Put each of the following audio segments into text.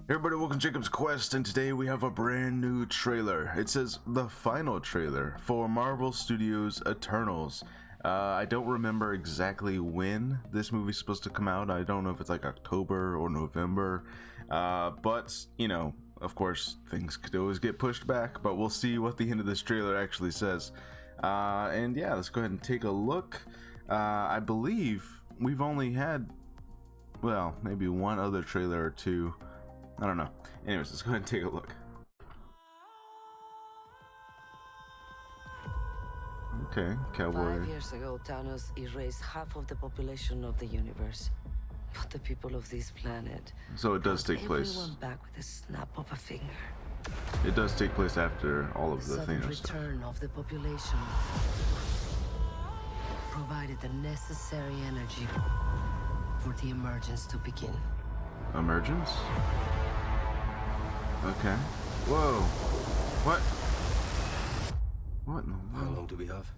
Hey everybody, welcome to Jacob's Quest, and today we have a brand new trailer. It says the final trailer for Marvel Studios Eternals. I don't remember exactly when this movie's supposed to come out. I don't know if it's like October or November, but you know, of course, things could always get pushed back, but we'll see what the end of this trailer actually says. And yeah, let's go ahead and take a look. I believe we've only had, well, maybe one other trailer or two. I don't know. Anyways, let's go ahead and take a look. Okay, cowboy. 5 years ago, Thanos erased half of the population of the universe. But the people of this planet... So it does take place. Everyone back with a snap of a finger. It does take place after all of the Sudden Thanos stuff. return of the population provided the necessary energy for the emergence to begin. Emergence? Okay. Whoa. What? What in the world? How long do we have?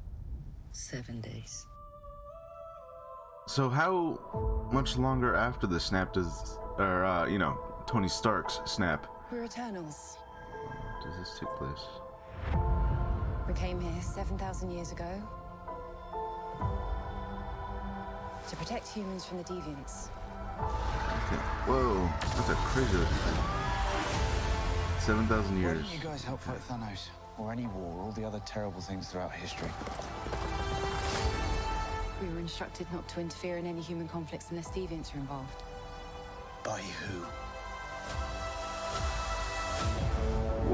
7 days. So how much longer after the snap does, or you know, Tony Stark's snap, We're Eternals. does this take place? We came here 7,000 years ago to protect humans from the deviants. Okay. Whoa, that's a crazy looking thing. 7,000 Why years. didn't you guys help fight Thanos? Or any war, or all the other terrible things throughout history? We were instructed not to interfere in any human conflicts unless deviants are involved. By who?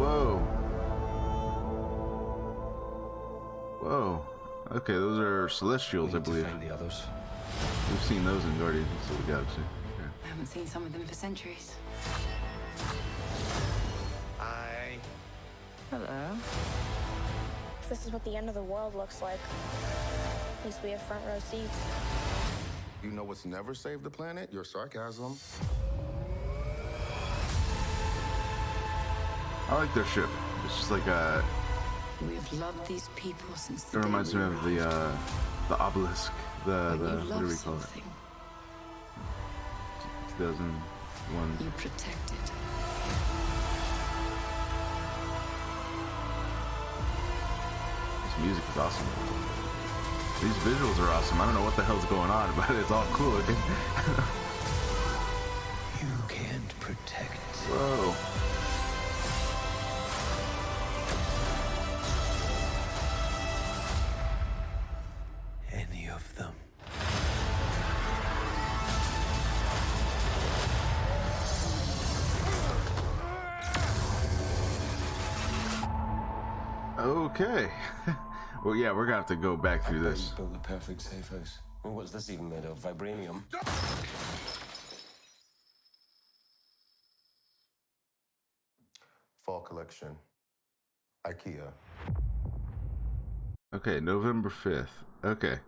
Whoa. Whoa. Okay, those are Celestials, I We need to believe. find the others. We've seen those in Guardians of the Galaxy. Okay. I haven't seen some of them for centuries. Hi. Hello. This is what the end of the world looks like. At least we have front row seats. You know what's never saved the planet? Your sarcasm. I like their ship. It's just like a. We've loved these people since the It day reminds we me of the arrived. obelisk. When you What do love we call it? something, 2001. you protect it. This music is awesome. These visuals are awesome. I don't know what the hell's going on, but it's all cool looking. You can't protect. Whoa. Any of them. Okay. Well, yeah, we're gonna have to go back through this. You built the perfect safe house. Well, what's this even made of? Vibranium? Fall collection. IKEA. Okay, November 5th. Okay.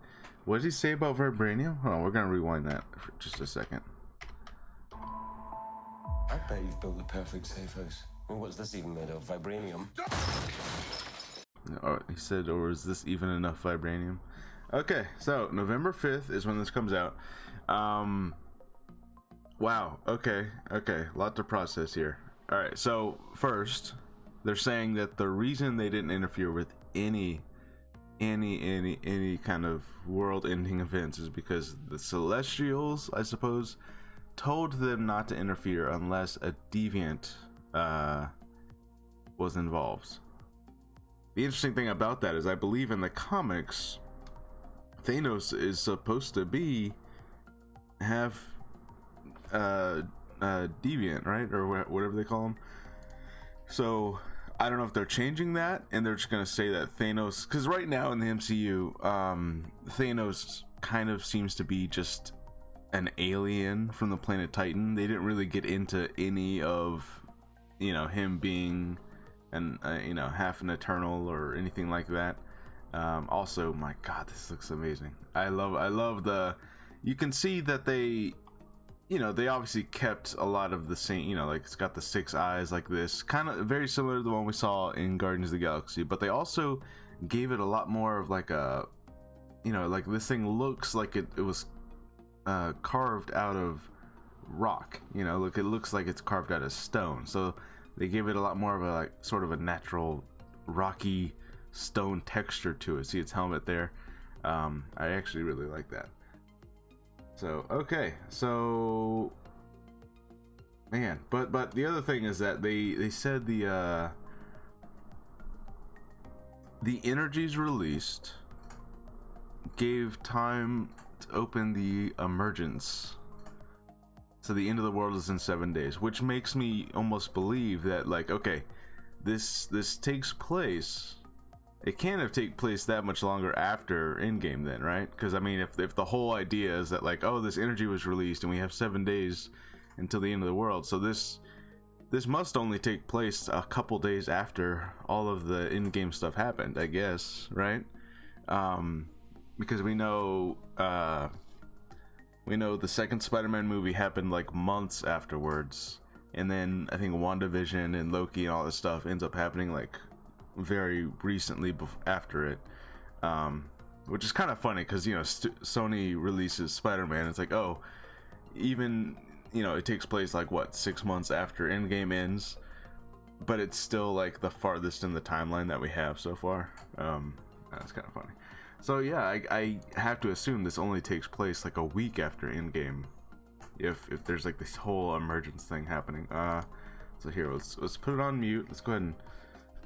What did he say about vibranium? Hold on, we're gonna rewind that for just a second. I bet you've built the perfect safe house. Well, what's this even made of? Vibranium? He said, or is this even enough vibranium? Okay, so November 5th is when this comes out. Wow, okay, a lot to process here. Alright, so first, they're saying that the reason they didn't interfere with any kind of world-ending events is because the Celestials, I suppose, told them not to interfere unless a deviant was involved. The interesting thing about that is I believe in the comics, Thanos is supposed to be deviant, right? Or whatever they call him. So I don't know if they're changing that and they're just going to say that Thanos, because right now in the MCU, Thanos kind of seems to be just an alien from the planet Titan. They didn't really get into any of, you know, him being an you know, half an Eternal or anything like that. Also, my god, this looks amazing. I love the, you can see that they, you know, they obviously kept a lot of the same, you know, like it's got the 6 eyes like this, kind of very similar to the one we saw in Guardians of the Galaxy, but they also gave it a lot more of like a, you know, like this thing looks like it was carved out of rock. You know, look, it looks like it's carved out of stone. So they give it a lot more of a like sort of a natural rocky stone texture to it. See its helmet there. I actually really like that. So okay, so man, but the other thing is that they said the energies released gave time to open the emergence. So the end of the world is in 7 days, which makes me almost believe that, like, okay, this takes place. It can't have taken place that much longer after Endgame then, right? Because I mean, if the whole idea is that, like, oh, this energy was released and we have 7 days until the end of the world, so this must only take place a couple days after all of the Endgame stuff happened, I guess, right? Because we know the second Spider-Man movie happened like months afterwards, and then I think WandaVision and Loki and all this stuff ends up happening like very recently after it, which is kind of funny because, you know, Sony releases Spider-Man, it's like, oh, even, you know, it takes place like what, 6 months after Endgame ends, but it's still like the farthest in the timeline that we have so far. That's kind of funny. So yeah, I have to assume this only takes place like a week after Endgame, if there's like this whole emergence thing happening. So here, let's put it on mute. Let's go ahead and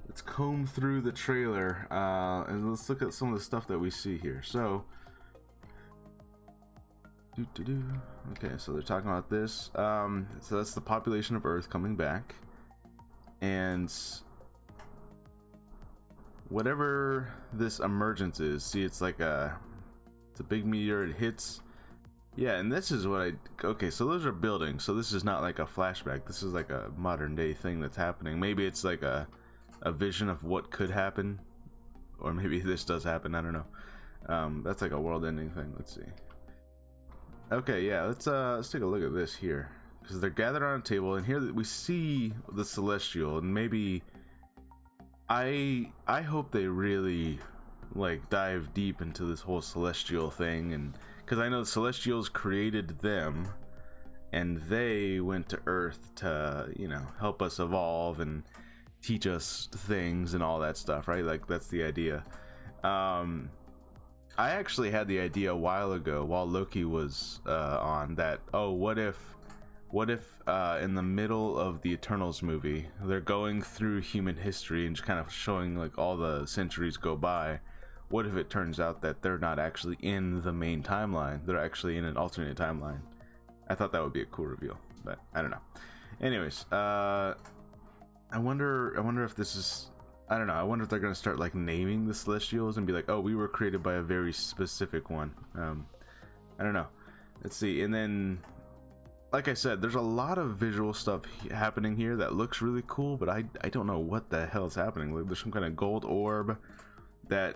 let's comb through the trailer, and let's look at some of the stuff that we see here. So, okay, so they're talking about this. So that's the population of Earth coming back, and whatever this emergence is, see, it's like it's a big meteor, it hits. Yeah, and this is what okay, so those are buildings, so this is not like a flashback, this is like a modern day thing that's happening. Maybe it's like a vision of what could happen, or maybe this does happen, I don't know. That's like a world ending thing. Let's see. Okay, yeah, let's take a look at this here, because they're gathered on a table, and here we see the Celestial, and maybe I hope they really like dive deep into this whole Celestial thing, and because I know the Celestials created them and they went to Earth to, you know, help us evolve and teach us things and all that stuff, right? Like, that's the idea. I actually had the idea a while ago while Loki was on that, oh, what if in the middle of the Eternals movie they're going through human history and just kind of showing like all the centuries go by. What if it turns out that they're not actually in the main timeline, they're actually in an alternate timeline? I thought that would be a cool reveal, but I don't know. Anyways, I wonder if this is, I don't know, I wonder if they're gonna start like naming the Celestials and be like, oh, we were created by a very specific one. I don't know. Let's see. And then, like I said, there's a lot of visual stuff happening here that looks really cool, but I don't know what the hell is happening. Like, there's some kind of gold orb that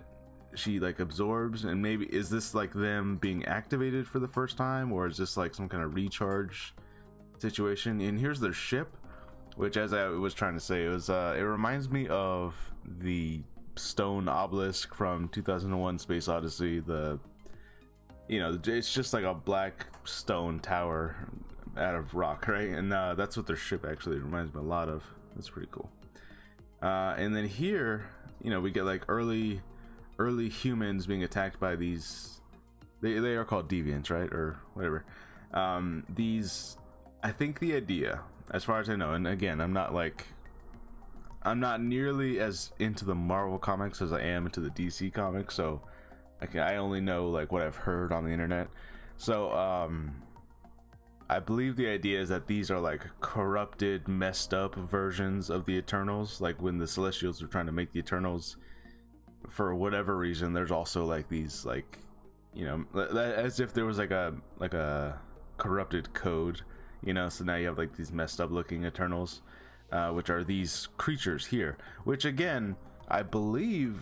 she like absorbs, and maybe is this like them being activated for the first time, or is this like some kind of recharge situation? And here's their ship, which, as I was trying to say, it reminds me of the stone obelisk from 2001 Space Odyssey. It's just like a black stone tower out of rock, right? And that's what their ship actually reminds me a lot of. That's pretty cool. And then here, we get like early humans being attacked by these, they are called deviants, right? Or whatever. I think the idea, as far as I know, and again, I'm not nearly as into the Marvel comics as I am into the DC comics, so I only know like what I've heard on the internet. So I believe the idea is that these are like corrupted, messed up versions of the Eternals. Like when the Celestials were trying to make the Eternals, for whatever reason, there's also like these, like, as if there was like a corrupted code, so now you have like these messed up looking Eternals, which are these creatures here, which again, I believe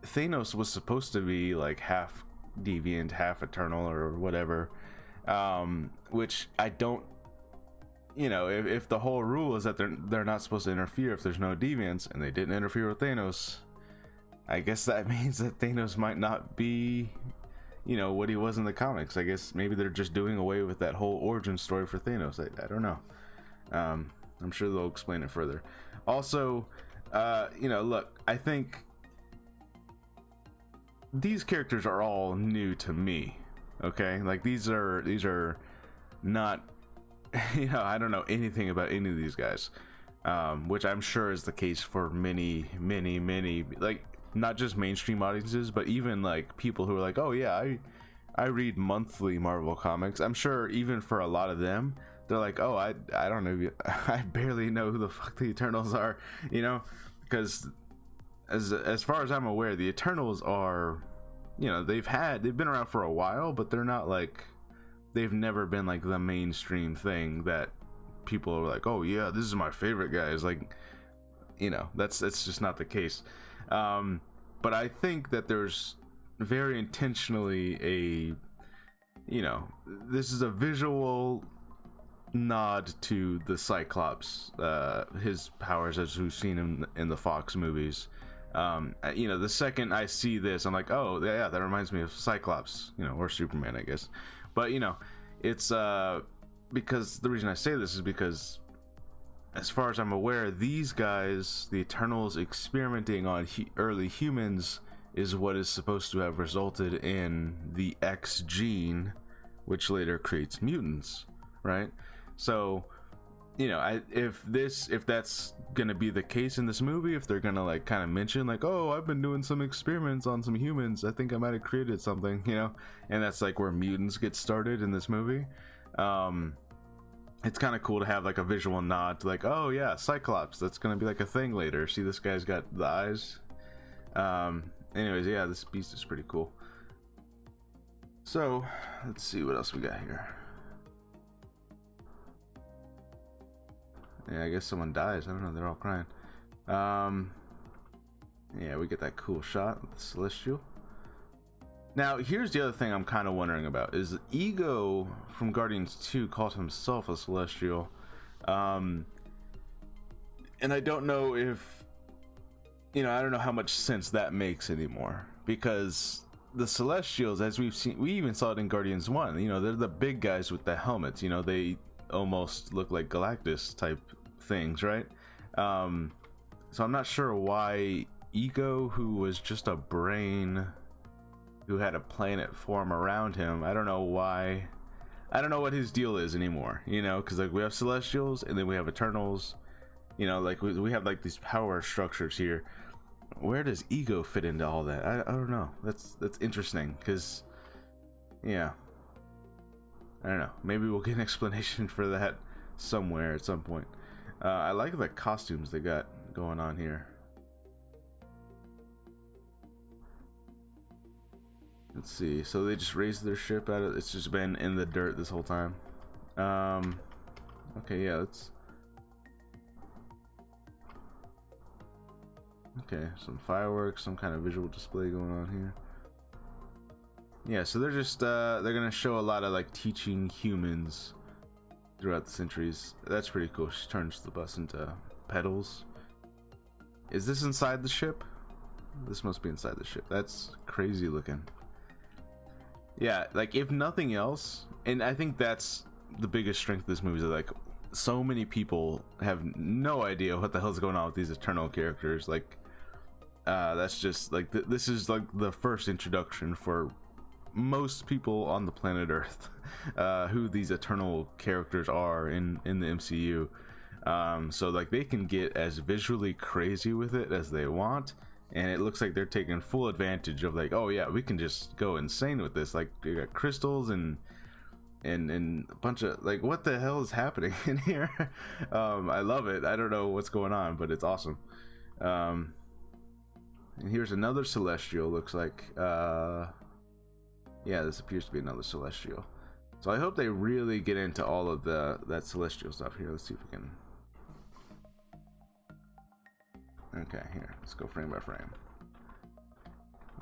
Thanos was supposed to be like half deviant, half Eternal, or whatever, which I don't, if the whole rule is that they're not supposed to interfere if there's no deviants, and they didn't interfere with Thanos, I guess that means that Thanos might not be, you know, what he was in the comics. I guess maybe they're just doing away with that whole origin story for Thanos. I don't know. I'm sure they'll explain it further. Also, you know, look, I think these characters are all new to me. Okay, like these are not, you know, I don't know anything about any of these guys, which I'm sure is the case for many, like not just mainstream audiences, but even like people who are like, oh yeah, I read monthly Marvel comics. I'm sure even for a lot of them, they're like, oh, I don't know, I barely know who the fuck the Eternals are, you know, because as far as I'm aware, the Eternals are, you know, they've been around for a while, but they're not like, they've never been like the mainstream thing that people are like, oh yeah, this is my favorite guys. Like, you know, that's just not the case. But I think that there's very intentionally a, you know, this is a visual nod to the Cyclops, his powers as we've seen him in the Fox movies. You know, the second I see this, I'm like, oh yeah, that reminds me of Cyclops, you know, or Superman, I guess. But you know, it's because the reason I say this is because, as far as I'm aware, these guys, the Eternals experimenting on early humans, is what is supposed to have resulted in the X gene, which later creates mutants, right? So, you know, if that's gonna be the case in this movie, if they're gonna like kind of mention like, oh, I've been doing some experiments on some humans, I think I might have created something, you know, and that's like where mutants get started in this movie. It's kind of cool to have like a visual nod to like, oh yeah, Cyclops, that's gonna be like a thing later. See, this guy's got the eyes. Anyways, yeah, this beast is pretty cool. So let's see what else we got here. Yeah, I guess someone dies. I don't know, they're all crying. Yeah, we get that cool shot with the Celestial. Now, here's the other thing I'm kind of wondering about, is Ego from Guardians 2 calls himself a Celestial. And I don't know if, you know, I don't know how much sense that makes anymore, because the Celestials, as we've seen, we even saw it in Guardians 1, you know, they're the big guys with the helmets, you know, they almost look like Galactus type things, right? So I'm not sure why Ego, who was just a brain who had a planet form around him, I don't know why, I don't know what his deal is anymore, you know, because like we have Celestials and then we have Eternals, you know, like we have like these power structures here. Where does Ego fit into all that? I don't know. That's interesting, because yeah, I don't know, maybe we'll get an explanation for that somewhere at some point. I like the costumes they got going on here. Let's see, so they just raised their ship out of, it's just been in the dirt this whole time. Okay, yeah, let's, okay, some fireworks, some kind of visual display going on here. Yeah, so they're just they're gonna show a lot of like teaching humans throughout the centuries. That's pretty cool. She turns the bus into petals. Is this inside the ship? This must be inside the ship. That's crazy looking. Yeah, like if nothing else, and I think that's the biggest strength of this movie, is like so many people have no idea what the hell's going on with these Eternal characters. Like that's just like this is like the first introduction for most people on the planet Earth, who these Eternal characters are in the MCU. So like they can get as visually crazy with it as they want, and it looks like they're taking full advantage of like, oh yeah, we can just go insane with this. Like you got crystals and a bunch of like, what the hell is happening in here? I love it. I don't know what's going on, but it's awesome. And here's another Celestial. Looks like yeah, this appears to be another Celestial. So I hope they really get into all of that Celestial stuff here. Let's see if we can. Okay, here, let's go frame by frame.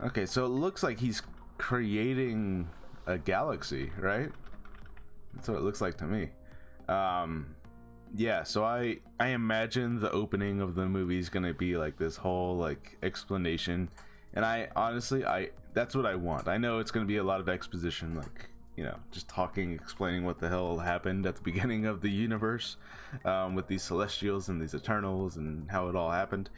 Okay, so it looks like he's creating a galaxy, right? That's what it looks like to me. Yeah, so I imagine the opening of the movie is gonna be like this whole like explanation, And I honestly, that's what I want. I know it's going to be a lot of exposition, like, you know, just talking, explaining what the hell happened at the beginning of the universe, with these Celestials and these Eternals and how it all happened.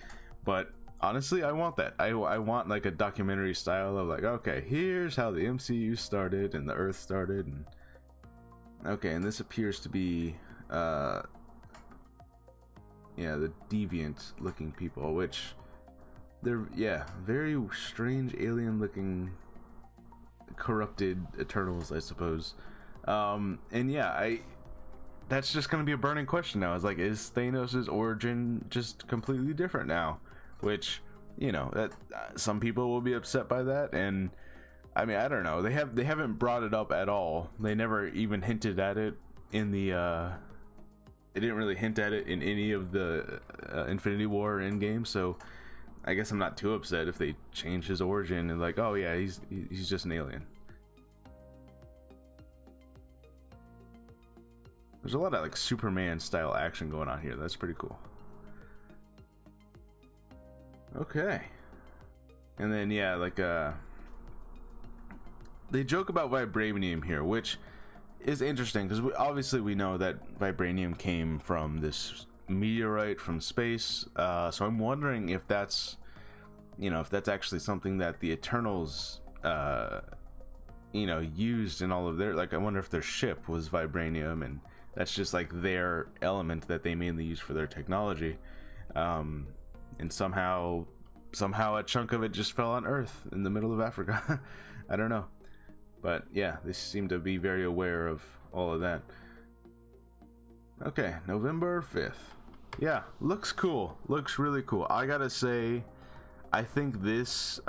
But honestly, I want that. I want like a documentary style of like, okay, here's how the MCU started and the Earth started, and okay, and this appears to be the deviant looking people, which they're very strange alien looking corrupted Eternals, I suppose. And yeah, that's just gonna be a burning question now. It's like, is Thanos' origin just completely different now? Which, you know, that some people will be upset by that, and I mean, I don't know. They haven't brought it up at all. They never even hinted at it in the they didn't really hint at it in any of the Infinity War Endgame, so I guess I'm not too upset if they change his origin and like, oh yeah, he's just an alien. There's a lot of like Superman style action going on here. That's pretty cool. Okay. And then yeah, like they joke about vibranium here, which is interesting because obviously we know that vibranium came from this meteorite from space. So I'm wondering if that's, you know, if that's actually something that the Eternals you know, used in all of their, like, I wonder if their ship was vibranium and that's just like their element that they mainly use for their technology. And somehow a chunk of it just fell on Earth in the middle of Africa. I don't know, but yeah, they seem to be very aware of all of that. Okay, November 5th. Yeah, looks cool. Looks really cool. I gotta say, I think this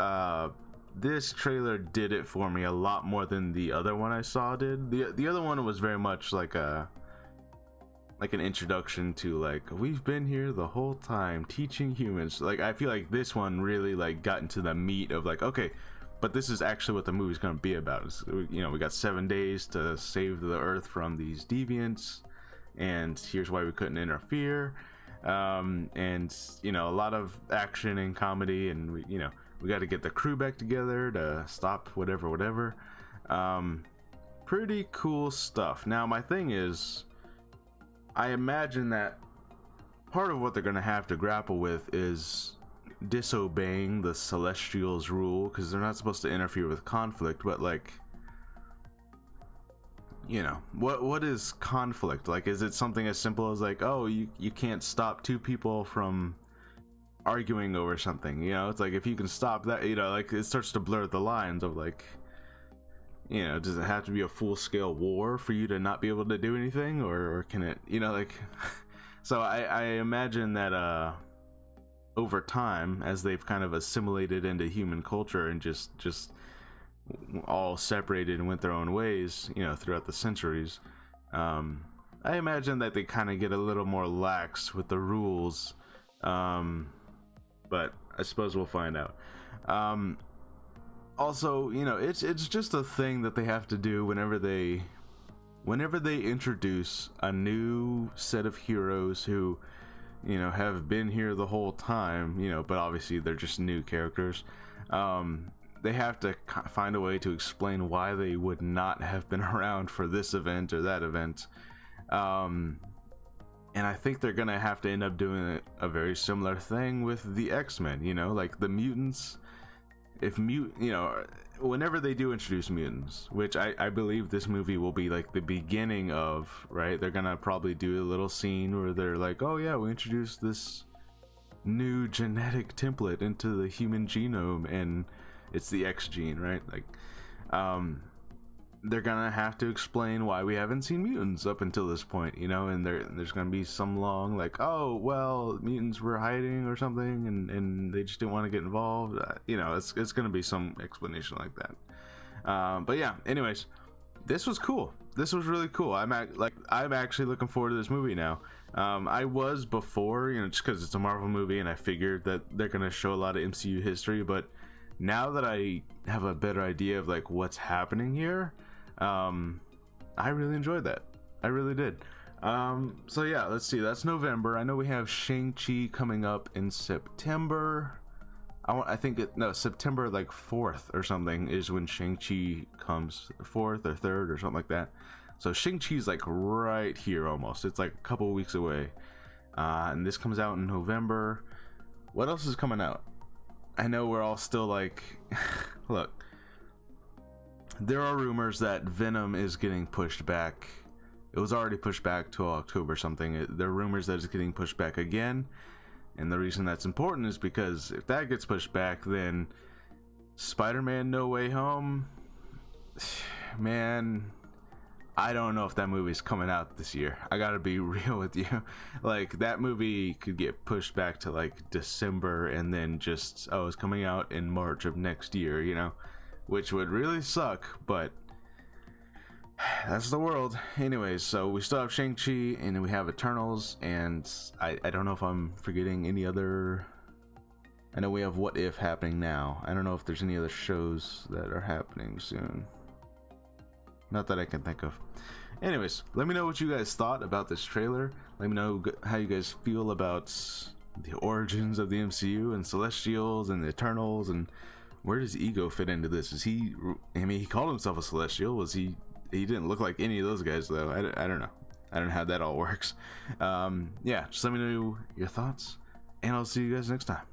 trailer did it for me a lot more than the other one I saw did. The other one was very much like an introduction to like, we've been here the whole time teaching humans. Like, I feel like this one really like got into the meat of like, okay, but this is actually what the movie's gonna be about. It's, you know, we got 7 days to save the Earth from these deviants, and here's why we couldn't interfere. And you know, a lot of action and comedy, and we got to get the crew back together to stop whatever. Pretty cool stuff. Now my thing is, I imagine that part of what they're gonna have to grapple with is disobeying the Celestials' rule, because they're not supposed to interfere with conflict. But like, you know, what is conflict? Like, is it something as simple as like, oh, you can't stop two people from arguing over something? You know, it's like, if you can stop that, you know, like, it starts to blur the lines of like, you know, does it have to be a full-scale war for you to not be able to do anything, or can it, you know, like so I imagine that over time, as they've kind of assimilated into human culture and just all separated and went their own ways, you know, throughout the centuries, I imagine that they kind of get a little more lax with the rules, but I suppose we'll find out. Also, you know, it's just a thing that they have to do whenever they introduce a new set of heroes who, you know, have been here the whole time, you know, but obviously they're just new characters. They have to find a way to explain why they would not have been around for this event or that event. And I think they're gonna have to end up doing a very similar thing with the X-Men, you know, like the mutants. You know, whenever they do introduce mutants, which I believe this movie will be like the beginning of, right? They're gonna probably do a little scene where they're like, oh yeah, we introduced this new genetic template into the human genome, and it's the X gene, right? Like, they're gonna have to explain why we haven't seen mutants up until this point, you know, and there's gonna be some long like, oh well, mutants were hiding or something, and they just didn't want to get involved, you know, it's gonna be some explanation like that. But yeah, anyways, this was cool. This was really cool. I'm actually looking forward to this movie now. I was before, you know, just because it's a Marvel movie and I figured that they're gonna show a lot of MCU history, but now that I have a better idea of like what's happening here, I really enjoyed that. I really did. So yeah, let's see, that's November. I know we have Shang-Chi coming up in September. I think September like 4th or something is when Shang-Chi comes, 4th or 3rd or something like that. So Shang-Chi's like right here almost. It's like a couple weeks away. And this comes out in November. What else is coming out? I know we're all still like, look, there are rumors that Venom is getting pushed back. It was already pushed back to October or something. There are rumors that it's getting pushed back again. And the reason that's important is because if that gets pushed back, then Spider-Man No Way Home, man, I don't know if that movie's coming out this year. I gotta be real with you. Like, that movie could get pushed back to like December and then just, oh, it's coming out in March of next year, you know, which would really suck, but that's the world. Anyways, so we still have Shang-Chi and we have Eternals, and I don't know if I'm forgetting any other. I know we have What If happening now. I don't know if there's any other shows that are happening soon. Not that I can think of. Anyways, let me know what you guys thought about this trailer. Let me know how you guys feel about the origins of the MCU and Celestials and the Eternals, and where does Ego fit into this? Is he, I mean, he called himself a Celestial. Was he didn't look like any of those guys though. I don't know. I don't know how that all works. Yeah, just let me know your thoughts, and I'll see you guys next time.